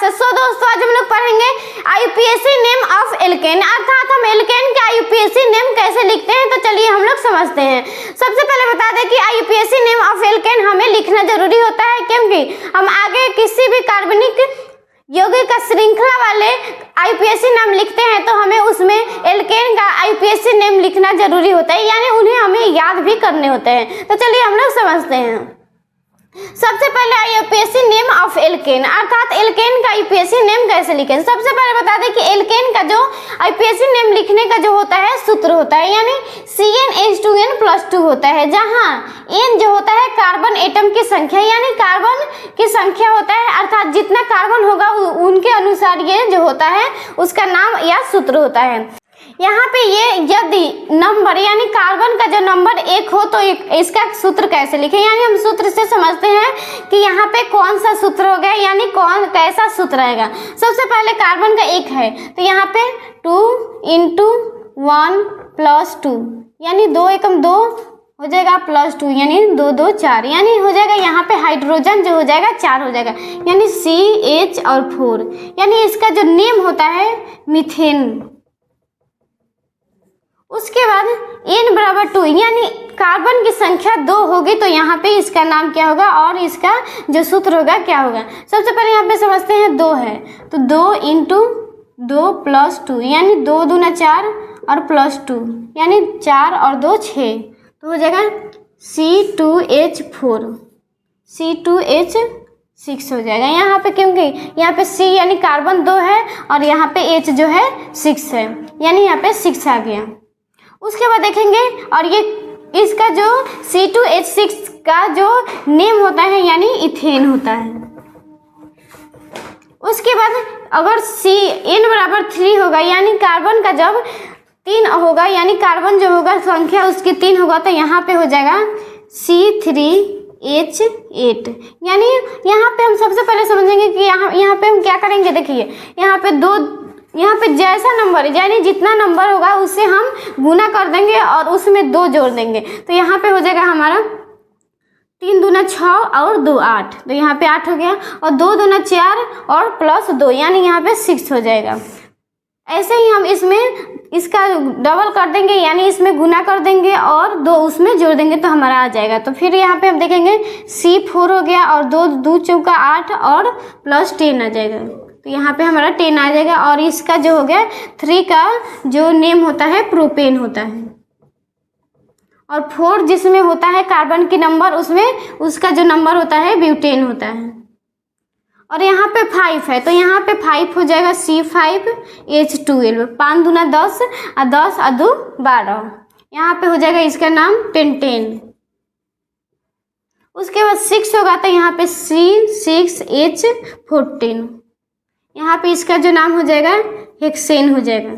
है। सो दोस्तों आज हम लोग पढ़ेंगे IUPAC नेम ऑफ एल्केन, अर्थात हम एल्केन के IUPAC नेम कैसे लिखते हैं। तो चलिए हम लोग समझते हैं। सबसे पहले बता दें कि IUPAC नेम ऑफ एल्केन हमें लिखना जरूरी होता है, क्योंकि हम आगे किसी भी कार्बनिक यौगिक का श्रृंखला वाले IUPAC नाम लिखते हैं तो हमें उसमें एल्केन का IUPAC नेम लिखना जरूरी होता है, यानी उन्हें हमें याद भी करने होते हैं। तो चलिए हम लोग समझते हैं। सबसे पहले IUPAC नेम ऑफ एल्केन, अर्थात एल्केन का IUPAC नेम कैसे लिखें। सबसे पहले बता दें कि एल्केन का जो IUPAC नेम लिखने का जो होता है सूत्र होता है, यानी CnH2n+2 होता है, जहां n जो होता है कार्बन एटम की संख्या, यानी कार्बन की संख्या होता है, अर्थात जितना कार्बन होगा उनके अनुसार ये जो होता है उसका नाम या सूत्र होता है। यहाँ पे ये यदि नंबर यानी कार्बन का जो नंबर 1 हो तो इसका सूत्र कैसे लिखें, यानी हम सूत्र से समझते हैं कि यहाँ पे कौन सा सूत्र हो गया, यानी कौन कैसा सूत्र रहेगा। सबसे पहले कार्बन का 1 है तो यहाँ पे 2 × 1 + 2, यानी 2 एकम 2 हो जाएगा +2, यानी 2 2 4, यानी हो जाएगा यहाँ पे हाइड्रोजन जो हो जाएगा 4 हो जाएगा, यानी CH और 4, यानी इसका जो नेम होता है मीथेन। उसके बाद n = 2, यानी कार्बन की संख्या 2 होगी तो यहाँ पे इसका नाम क्या होगा और इसका जो सूत्र होगा क्या होगा। सबसे पहले यहाँ पे समझते हैं 2 है तो 2 × 2 + 2, यानी 2 दूना 4 और +2, यानी 4 और 2 6, तो हो जाएगा C2H4, C2H6 हो जाएगा यहाँ पे, क्योंकि यहाँ पे C यानी कार्बन 2 है और यहाँ पे H जो है 6 है, यानी यहाँ पे 6 आ गया। उसके बाद देखेंगे और ये इसका जो C2H6 का जो नेम होता है यानी इथेन होता है। उसके बाद अगर n = 3 होगा, यानी कार्बन का जब 3 होगा, यानी कार्बन जो होगा संख्या उसकी 3 होगा तो यहाँ पे हो जाएगा C3H8, यानी यहाँ पे हम सबसे पहले समझेंगे कि यहाँ पे हम क्या करेंगे। देखिए यहाँ पे जैसा नंबर यानी जितना नंबर होगा उससे हम गुना कर देंगे और उसमें 2 जोड़ देंगे, तो यहाँ पे हो जाएगा हमारा 3 दूना 6 और 2 8, तो यहाँ पे 8 हो गया, और 2 दूना 4 और +2, यानी यहाँ पे 6 हो जाएगा। ऐसे ही हम इसमें इसका डबल कर देंगे, यानी इसमें गुना कर देंगे और 2 उसमें जोड़ देंगे तो हमारा आ जाएगा। तो फिर यहाँ पे हम देखेंगे C4 हो गया और 2 2 चौका 8 और +10 आ जाएगा, तो यहाँ पे हमारा 10 आ जाएगा। और इसका जो हो गया 3 का जो नेम होता है प्रोपेन होता है, और 4 जिसमें होता है कार्बन की नंबर उसमें उसका जो नंबर होता है ब्यूटेन होता है। और यहाँ पे 5 है तो यहाँ पे 5 हो जाएगा C5H12, 5 दूना 10 और 10 और 2 12, यहाँ पे हो जाएगा इसका नाम पेंटेन। उसके बाद 6 होगा तो यहाँ पे C6H14, यहाँ पे इसका जो नाम हो जाएगा हेक्सेन हो जाएगा।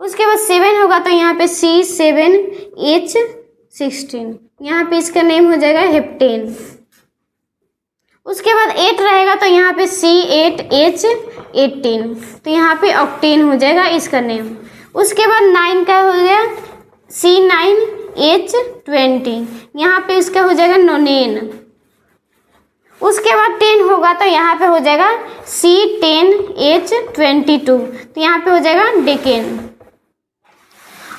उसके बाद 7 होगा तो यहाँ पे C7H16, यहाँ पे इसका नेम हो जाएगा हेप्टेन। उसके बाद 8 रहेगा तो यहाँ पे C8H18, तो यहाँ पे ऑक्टेन हो जाएगा इसका नेम। उसके बाद 9 का हो गया C9H20, यहाँ पे इसका हो जाएगा नोनेन। उसके बाद 10 होगा तो यहाँ पे हो जाएगा C10H22, तो यहाँ पे हो जाएगा डेकेन।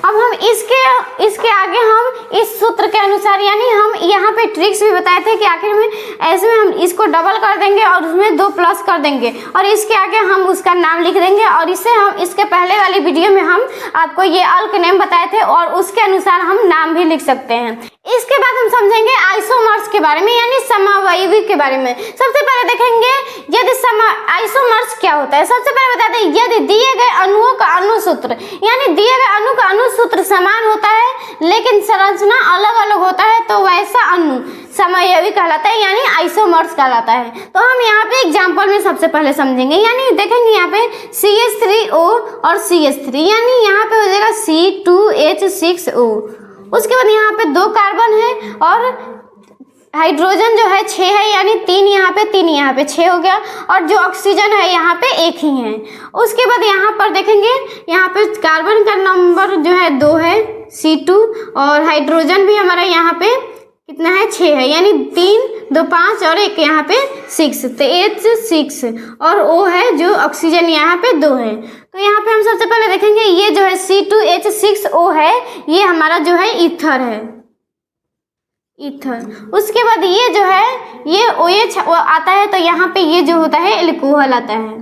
अब हम इसके आगे हम इस सूत्र के अनुसार, यानी हम यहाँ पे ट्रिक्स भी बताए थे कि आखिर में ऐसे में हम इसको डबल कर देंगे और उसमें 2 प्लस कर देंगे और इसके आगे हम उसका नाम लिख देंगे, और इसे हम इसके पहले वाली वीडियो में हम आपको ये अल्क नेम बताए थे और उसके अनुसार हम नाम भी लिख सकते हैं। इसके बाद हम समझेंगे आइसोमर्स के बारे में, यानी समअवयवी के बारे में। सबसे पहले देखेंगे यदि आइसोमर्स क्या होता है। सबसे पहले बता दें यदि दिए गए अणुओं का अणुसूत्र, यानी दिए गए अणु का अणुसूत्र समान होता है लेकिन संरचना अलग अलग होता है तो वैसा अणु समअवयवी कहलाता है, यानी आइसोमर्स कहलाता है। तो हम यहाँ पे एग्जाम्पल में सबसे पहले समझेंगे, यानी देखेंगे यहाँ पे CH3O और CH3, यानी यहाँ पे हो जाएगा C2H6O। उसके बाद यहाँ पे 2 कार्बन है और हाइड्रोजन जो है 6 है, यानी 3 यहाँ पे 3 यहाँ पे 6 हो गया, और जो ऑक्सीजन है यहाँ पे 1 ही है। उसके बाद यहाँ पर देखेंगे यहाँ पे कार्बन का नंबर जो है 2 है C2, और हाइड्रोजन भी हमारा यहाँ पे कितना है 6 है, यानी 3 2 5 और एक यहाँ पे 6, तो H6 और O है जो ऑक्सीजन यहाँ पे 2 है। तो यहाँ पे हम सबसे पहले देखेंगे ये जो है C2H6O है, ये हमारा जो है ईथर है, ईथर। उसके बाद ये जो है ये OH आता है, तो यहाँ पे ये जो होता है एल्कोहल आता है,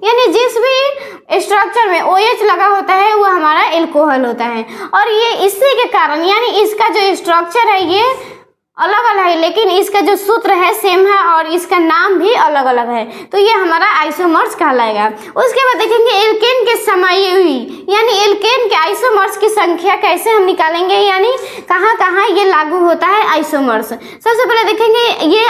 यानी जिस भी स्ट्रक्चर में OH लगा होता है वो हमारा एल्कोहल होता है। और ये इसी के कारण, यानी इसका जो स्ट्रक्चर है ये अलग अलग है, लेकिन इसका जो सूत्र है सेम है और इसका नाम भी अलग अलग है, तो ये हमारा आइसोमर्स कहलाएगा। उसके बाद देखेंगे एल्केन के समायोगी, यानी एल्केन के आइसोमर्स की संख्या कैसे हम निकालेंगे, यानी कहाँ कहाँ ये लागू होता है आइसोमर्स। सबसे पहले देखेंगे ये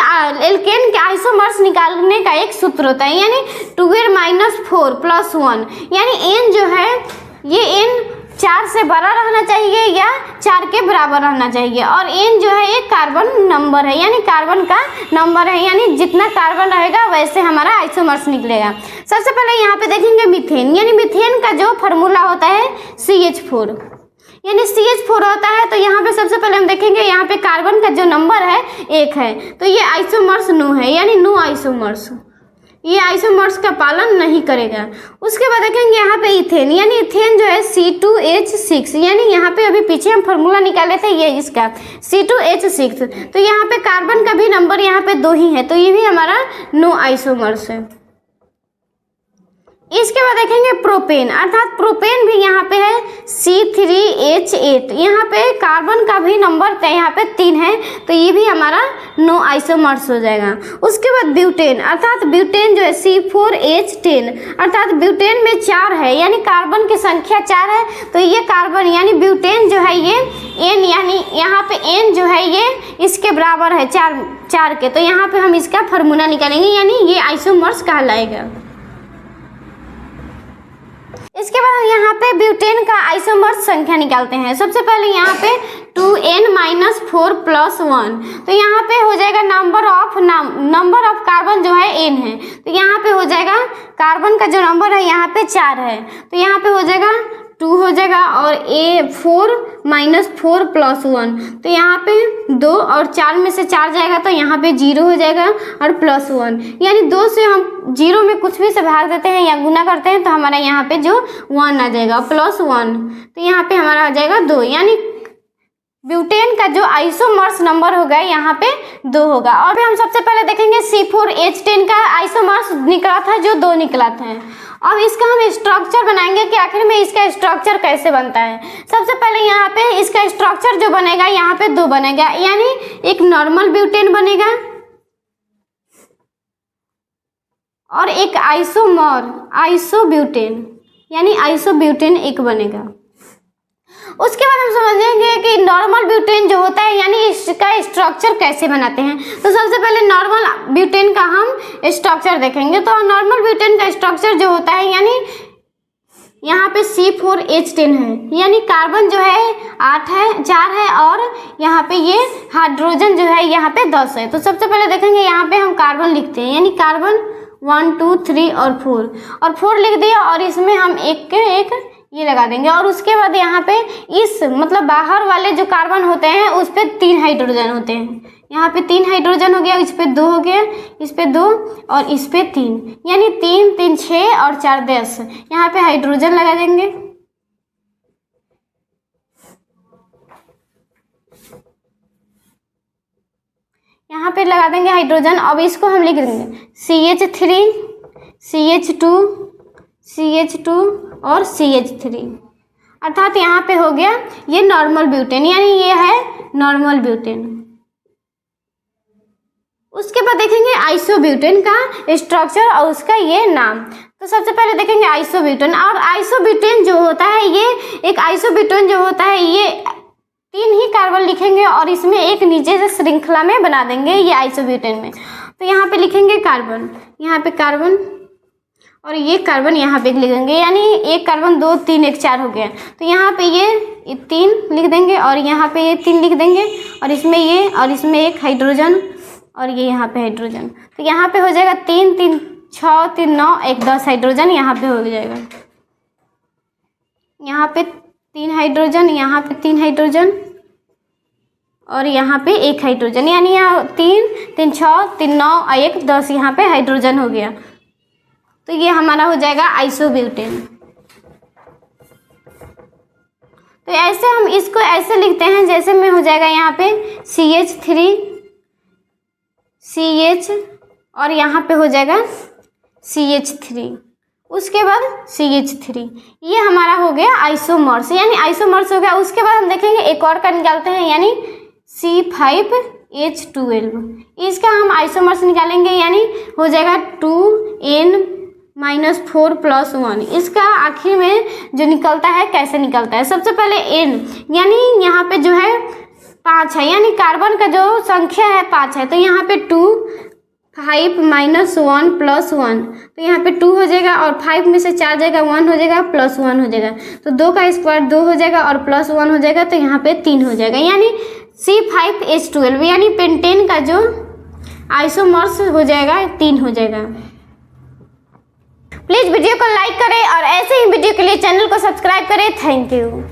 एल्केन के आइसोमर्स निकालने का एक सूत्र होता है, यानी 2r-4 + 1, यानी n जो है ये n 4 से बड़ा रहना चाहिए या 4 के बराबर रहना चाहिए, और n जो है एक कार्बन नंबर है, यानी कार्बन का नंबर है, यानी जितना कार्बन रहेगा वैसे हमारा आइसोमर्स निकलेगा। सबसे पहले यहाँ पे देखेंगे मीथेन, यानी मीथेन का जो फार्मूला होता है CH4, यानी CH4 होता है। तो यहाँ पे सबसे पहले हम देखेंगे यहाँ पे कार्बन का जो नंबर है 1 है, तो ये आइसोमर्स नो है, यानी नो आइसोमर्स, ये आइसोमर्स का पालन नहीं करेगा। उसके बाद देखेंगे यहाँ पे इथेन, यानी इथेन जो है C2H6, यानी यहाँ पे अभी पीछे हम फार्मूला निकाले थे ये इसका C2H6, तो यहाँ पे कार्बन का भी नंबर यहाँ पे 2 ही है, तो ये भी हमारा नो आइसोमर्स है। इसके बाद देखेंगे प्रोपेन, अर्थात प्रोपेन भी यहाँ पे है C3H8, यहाँ पे कार्बन का भी नंबर यहाँ पे 3 है, तो ये भी हमारा नो आइसोमर्स हो जाएगा। उसके बाद ब्यूटेन, अर्थात ब्यूटेन जो है C4H10, अर्थात ब्यूटेन में 4 है, यानी कार्बन की संख्या 4 है, तो ये कार्बन यानी ब्यूटेन जो है ये N, यानी यहाँ पे N जो है ये इसके बराबर है 4 के, तो यहाँ पे हम इसका फार्मूला निकालेंगे, यानी ये आइसोमर्स कहलाएगा। इसके बाद हम यहाँ पे ब्यूटेन का आइसोमर्स संख्या निकालते हैं। सबसे पहले यहाँ पे 2n-4 + 1, तो यहाँ पे हो जाएगा नंबर ऑफ कार्बन जो है n है, तो यहाँ पे हो जाएगा कार्बन का जो नंबर है यहाँ पे 4 है, तो यहाँ पे हो जाएगा 2 हो जाएगा, और 4 - 4 + 1, तो यहाँ पे 2 और 4 में से 4 जाएगा, तो यहाँ पे 0 हो जाएगा और +1, यानी 2 से हम 0 में कुछ भी से भाग देते हैं या गुना करते हैं, तो हमारा यहाँ पे जो 1 आ जाएगा +1, तो यहाँ पे हमारा आ जाएगा 2, यानी ब्यूटेन का जो आइसोमर्स नंबर होगा यहाँ पे 2 होगा। और फिर हम सबसे पहले देखेंगे C4H10 का आइसोमर्स निकला था जो 2 निकला था। अब इसका हम स्ट्रक्चर बनाएंगे कि आखिर में इसका स्ट्रक्चर कैसे बनता है। सबसे पहले यहाँ पे इसका स्ट्रक्चर जो बनेगा यहाँ पे 2 बनेगा, यानी एक नॉर्मल ब्यूटेन बनेगा और एक आइसोब्यूटेन, यानी आइसोब्यूटेन एक बनेगा। उसके बाद हम समझेंगे कि नॉर्मल ब्यूटेन जो होता है यानी इसका स्ट्रक्चर कैसे बनाते हैं। तो सबसे पहले नॉर्मल ब्यूटेन का हम स्ट्रक्चर देखेंगे। तो नॉर्मल ब्यूटेन का स्ट्रक्चर जो होता है यानी यहाँ पे C4H10 है, यानी कार्बन जो है 4 है और यहाँ पे ये हाइड्रोजन जो है यहाँ पे 10 है। तो सबसे पहले देखेंगे यहाँ पे हम कार्बन लिखते हैं, यानी कार्बन 1 2 3 और 4 लिख दिया और इसमें हम एक ये लगा देंगे। और उसके बाद यहाँ पे इस मतलब बाहर वाले जो कार्बन होते हैं उस पे 3 हाइड्रोजन होते हैं। यहाँ पे 3 हाइड्रोजन हो गया, इस पे 2 हो गया, इस पे 2 और इस पे 3, यानी 3 3 6 और 4 10। यहाँ पे हाइड्रोजन लगा देंगे। यहाँ पे लगा देंगे हाइड्रोजन। अब इसको हम लिख देंगे CH3 CH2 CH2 और CH3, अर्थात यहाँ पे हो गया ये नॉर्मल ब्यूटेन, यानी ये है नॉर्मल ब्यूटेन। उसके बाद देखेंगे आइसोब्यूटेन का स्ट्रक्चर और उसका ये नाम। तो सबसे पहले देखेंगे आइसोब्यूटेन। और आइसोब्यूटेन जो होता है ये एक आइसोब्यूटेन जो होता है ये 3 ही कार्बन लिखेंगे और इसमें एक नीचे से श्रृंखला में बना देंगे ये आइसोब्यूटेन में। तो यहाँ पे लिखेंगे कार्बन, यहाँ पे कार्बन और ये कार्बन यहाँ पे लिख देंगे, यानी एक कार्बन 2 3 1 4 हो गया। तो यहाँ पे ये 3 लिख देंगे और यहाँ पे ये 3 लिख देंगे और इसमें ये और इसमें एक हाइड्रोजन और ये यहाँ पे हाइड्रोजन। तो यहाँ पे हो जाएगा 3 3 6 3 9 1 10 हाइड्रोजन यहाँ पे हो जाएगा। यहाँ पे 3 हाइड्रोजन, यहाँ पे 3 हाइड्रोजन और यहाँ पे 1 हाइड्रोजन, यानी यहाँ 3 3 6 3 9 और 1 10 यहाँ पे हाइड्रोजन हो गया। तो ये हमारा हो जाएगा आइसोब्यूटेन। तो ऐसे हम इसको ऐसे लिखते हैं जैसे में हो जाएगा यहाँ पे CH3 CH और यहाँ पे हो जाएगा CH3, उसके बाद CH3, ये हमारा हो गया आइसोमर्स, यानी आइसोमर्स हो गया। उसके बाद हम देखेंगे एक और का निकालते हैं, यानी C5H12, इसका हम आइसोमर्स निकालेंगे, यानी हो जाएगा 2N-4 + 1। इसका आखिर में जो निकलता है कैसे निकलता है, सबसे पहले N, यानी यहाँ पे जो है 5 है, यानी कार्बन का जो संख्या है 5 है, तो यहाँ पे 2 5 - 1 + 1, तो यहाँ पे 2 हो जाएगा और 5 में से 4 जाएगा 1 हो जाएगा + 1 हो जाएगा, तो 2 का स्क्वायर 2 हो जाएगा और +1 हो जाएगा, तो यहाँ पे 3 हो जाएगा, यानी C5H12 यानी पेंटेन का जो आइसोमर्स हो जाएगा 3 हो जाएगा। प्लीज़ वीडियो को लाइक करें और ऐसे ही वीडियो के लिए चैनल को सब्सक्राइब करें। Thank you.